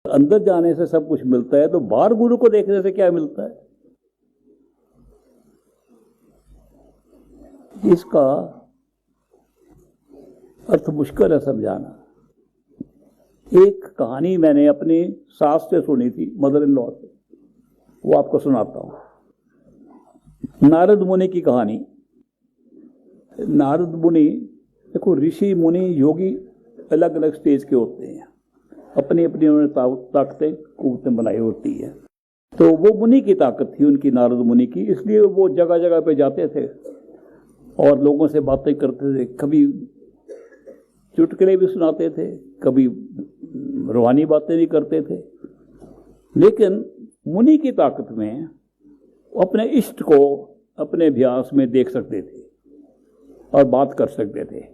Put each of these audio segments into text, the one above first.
अंदर जाने से सब कुछ मिलता है, तो बाहर गुरु को देखने से क्या मिलता है? इसका अर्थ मुश्किल है समझाना। एक कहानी मैंने अपनी सास से सुनी थी, मदर इन लॉ से, वो आपको सुनाता हूं। नारद मुनि की कहानी। नारद मुनि, देखो ऋषि मुनि योगी अलग अलग स्टेज के होते हैं, अपनी अपनी उन्होंने ताकतें कुव्वतें बनाई होती है। तो वो मुनि की ताकत थी उनकी, नारद मुनि की, इसलिए वो जगह जगह पे जाते थे और लोगों से बातें करते थे। कभी चुटकुले भी सुनाते थे, कभी रूहानी बातें भी करते थे। लेकिन मुनि की ताकत में अपने इष्ट को अपने अभ्यास में देख सकते थे और बात कर सकते थे।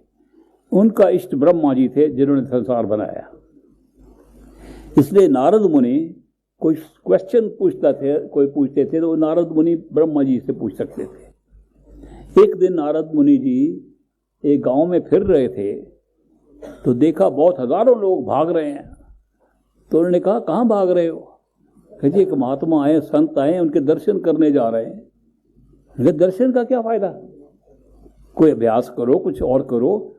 उनका इष्ट ब्रह्मा जी थे जिन्होंने संसार बनाया। इसलिए नारद मुनि कोई क्वेश्चन कोई पूछते थे तो वो नारद मुनि ब्रह्मा जी से पूछ सकते थे। एक दिन नारद मुनि जी एक गांव में फिर रहे थे तो देखा बहुत हजारों लोग भाग रहे हैं। तो उन्होंने कहा, कहाँ भाग रहे हो? जी एक महात्मा आए, संत आए, उनके दर्शन करने जा रहे हैं। दर्शन का क्या फायदा? कोई अभ्यास करो, कुछ और करो,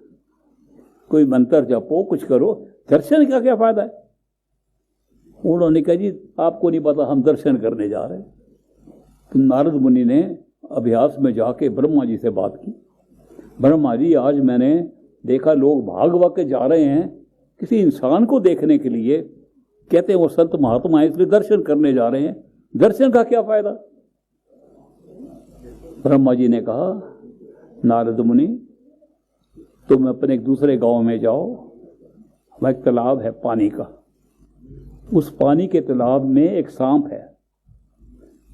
कोई मंत्र जपो, कुछ करो, दर्शन का क्या फायदा है? उन्होंने कहा, जी आपको नहीं पता, हम दर्शन करने जा रहे हैं। तो नारद मुनि ने अभ्यास में जाके ब्रह्मा जी से बात की। ब्रह्मा जी, आज मैंने देखा लोग भाग भाग के जा रहे हैं किसी इंसान को देखने के लिए, कहते हैं वो संत महात्मा है इसलिए दर्शन करने जा रहे हैं, दर्शन का क्या फायदा? ब्रह्मा जी ने कहा, नारद मुनि तुम अपने एक दूसरे गांव में जाओ, वह एक तालाब है पानी का, उस पानी के तालाब में एक सांप है,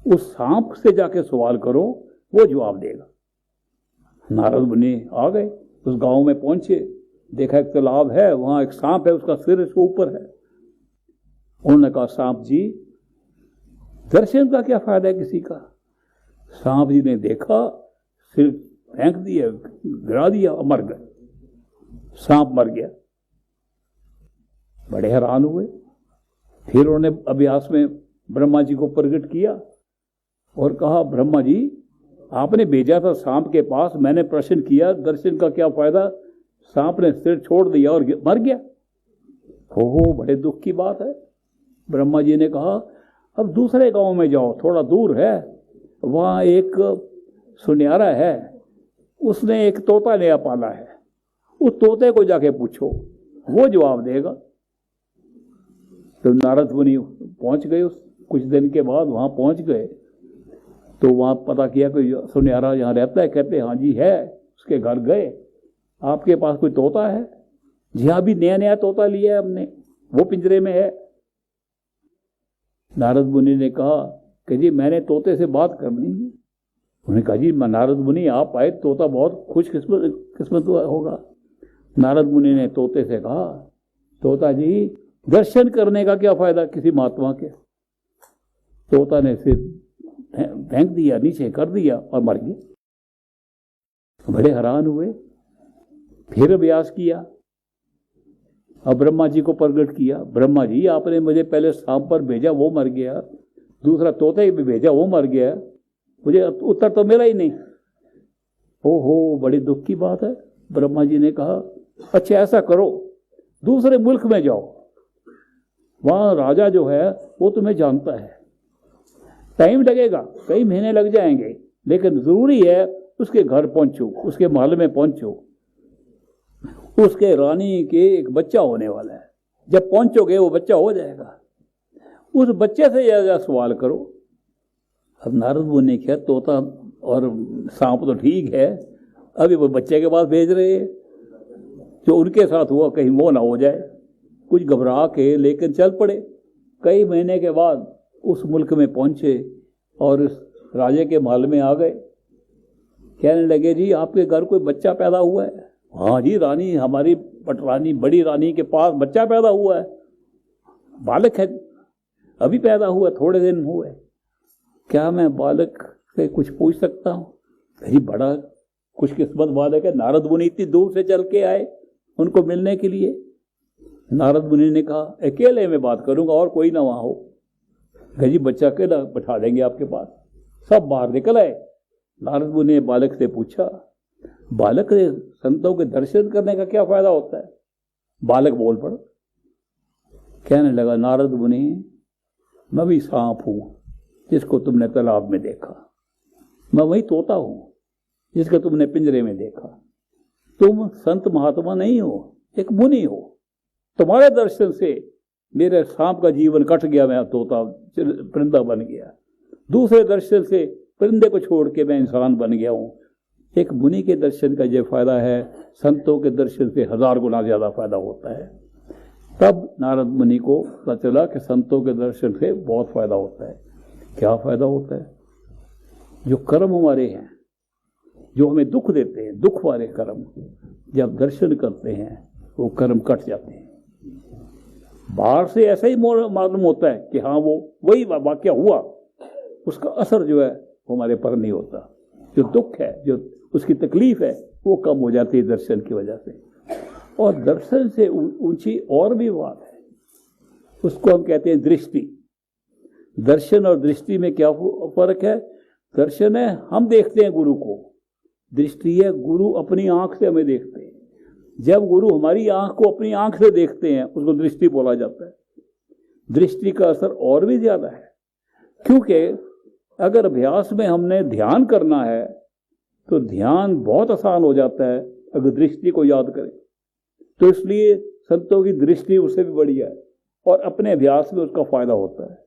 उस सांप से जाके सवाल करो, वो जवाब देगा। नारद मुनि आ गए, उस गांव में पहुंचे, देखा एक तालाब है, वहां एक सांप है, उसका सिर इसके ऊपर है। उन्होंने कहा, सांप जी दर्शन का क्या फायदा है किसी का? सांप जी ने देखा, सिर फेंक दिया, गिरा दिया और मर गए। सांप मर गया। बड़े हैरान हुए। फिर उन्होंने अभ्यास में ब्रह्मा जी को प्रकट किया और कहा, ब्रह्मा जी आपने भेजा था सांप के पास, मैंने प्रश्न किया दर्शन का क्या फायदा, सांप ने सिर छोड़ दिया और मर गया। हो बड़े दुख की बात है। ब्रह्मा जी ने कहा, अब दूसरे गांव में जाओ, थोड़ा दूर है, वहां एक सुनियारा है, उसने एक तोता नया पाला है, उस तोते को जाके पूछो, वो जवाब देगा। तो नारद मुनि पहुंच गए, कुछ दिन के बाद वहां पहुंच गए तो वहां पता किया कोई सुनियारा यहाँ रहता है। कहते हाँ जी है। उसके घर गए, आपके पास कोई तोता है? जी हाँ, अभी नया नया तोता लिया है हमने, वो पिंजरे में है। नारद मुनि ने कहा कि जी मैंने तोते से बात करनी है। उन्होंने कहा, जी नारद मुनि आप आए, तोता बहुत खुशकिस्मत होगा। नारद मुनि ने तोते से कहा, तोता जी दर्शन करने का क्या फायदा किसी महात्मा के? तोता ने सिर फेंक दिया, नीचे कर दिया और मर गया। बड़े हैरान हुए। फिर अभ्यास किया, अब ब्रह्मा जी को प्रकट किया। ब्रह्मा जी आपने मुझे पहले सांप पर भेजा, वो मर गया, दूसरा तोते भी भेजा, वो मर गया, मुझे उत्तर तो मिला ही नहीं। ओहो बड़ी दुख की बात है। ब्रह्मा जी ने कहा, अच्छा ऐसा करो, दूसरे मुल्क में जाओ, वहां राजा जो है वो तुम्हें जानता है, टाइम लगेगा, कई महीने लग जाएंगे, लेकिन जरूरी है उसके घर पहुंचो, उसके महल में पहुंचो, उसके रानी के एक बच्चा होने वाला है, जब पहुंचोगे वो बच्चा हो जाएगा, उस बच्चे से ज्यादा सवाल करो। अब नारद मुनि ने कहा, तोता और सांप तो ठीक है, अभी वो बच्चे के पास भेज रहे हैं, जो उनके साथ हुआ कहीं वो ना हो जाए। कुछ घबरा के लेकिन चल पड़े। कई महीने के बाद उस मुल्क में पहुंचे और उस राजे के महल में आ गए। कहने लगे, जी आपके घर कोई बच्चा पैदा हुआ है? हाँ जी, रानी हमारी पटरानी बड़ी रानी के पास बच्चा पैदा हुआ है, बालक है, अभी पैदा हुआ, थोड़े दिन हुए, क्या मैं बालक से कुछ पूछ सकता हूँ? जी बड़ा खुशकिस्मत बालक है, नारद मुनि इतनी दूर से चल के आए उनको मिलने के लिए। नारद मुनि ने कहा अकेले में बात करूंगा और कोई ना वहां हो। गजी बच्चा अकेला बैठा देंगे आपके पास। सब बाहर निकल आए। नारद मुनि ने बालक से पूछा, बालक ने संतों के दर्शन करने का क्या फायदा होता है? बालक बोल पड़ा, कहने लगा, नारद मुनि मैं भी सांप हूं जिसको तुमने तालाब में देखा, मैं वही तोता हूं जिसको तुमने पिंजरे में देखा। तुम संत महात्मा नहीं हो, एक मुनि हो। तुम्हारे दर्शन से मेरे सांप का जीवन कट गया, मैं तोता परिंदा बन गया। दूसरे दर्शन से परिंदे को छोड़ के मैं इंसान बन गया हूं। एक मुनि के दर्शन का ये फायदा है, संतों के दर्शन से 1000 गुना ज्यादा फायदा होता है। तब नारद मुनि को पता चला कि संतों के दर्शन से बहुत फायदा होता है। क्या फायदा होता है? जो कर्म हमारे हैं, जो हमें दुख देते हैं, दुख वाले कर्म, जब दर्शन करते हैं वो कर्म कट जाते हैं। बाहर से ऐसा ही मालूम होता है कि हाँ वो वही वाक्य हुआ, उसका असर जो है वो हमारे पर नहीं होता। जो दुख है, जो उसकी तकलीफ है, वो कम हो जाती है दर्शन की वजह से। और दर्शन से ऊंची और भी बात है, उसको हम कहते हैं दृष्टि। दर्शन और दृष्टि में क्या फर्क है? दर्शन है हम देखते हैं गुरु को, दृष्टि है गुरु अपनी आंख से हमें देखते हैं। जब गुरु हमारी आंख को अपनी आंख से देखते हैं उसको दृष्टि बोला जाता है। दृष्टि का असर और भी ज्यादा है, क्योंकि अगर अभ्यास में हमने ध्यान करना है तो ध्यान बहुत आसान हो जाता है अगर दृष्टि को याद करें। तो इसलिए संतों की दृष्टि उससे भी बढ़िया है और अपने अभ्यास में उसका फायदा होता है।